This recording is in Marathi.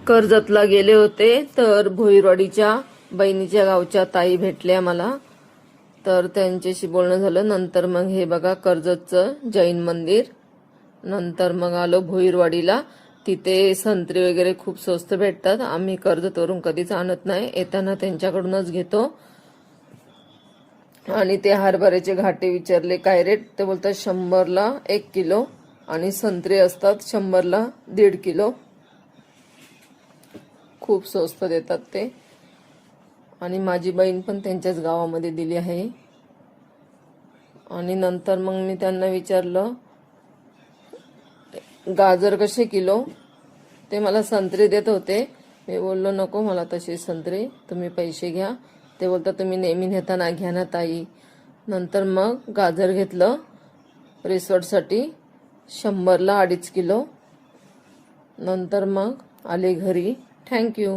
कर्जतला गेले होते तर भोईरवाडीच्या बहिणीच्या गावच्या ताई भेटल्या मला, तर त्यांच्याशी बोलणं झालं. नंतर मग हे बघा कर्जतचं जैन मंदिर. नंतर मग आलो भोईरवाडीला. तिथे संत्री वगैरे खूप स्वस्त भेटतात. आम्ही कर्जतवरून कधीच आणत नाही, येताना त्यांच्याकडूनच घेतो. आणि ते हरभऱ्याचे घाटे विचारले काय रेट, ते बोलतात 100ला 1 किलो आणि संत्री असतात 100ला 1.5 किलो. खूप स्वस्त देतात ते. आणि माझी बहीण पण त्यांच्याच गावामध्ये दिली आहे. आणि नंतर मग मी त्यांना विचारलं गाजर कसे किलो, ते मला संत्री देत होते. मी बोललो नको मला तशी संत्री, तुम्ही पैसे घ्या. ते बोलतात तुम्ही नेहमी नेताना घ्या ना ताई. नंतर मग गाजर घेतलं रिसॉर्टसाठी 100ला 2.5 किलो. नंतर मग आले घरी. थँक्यू.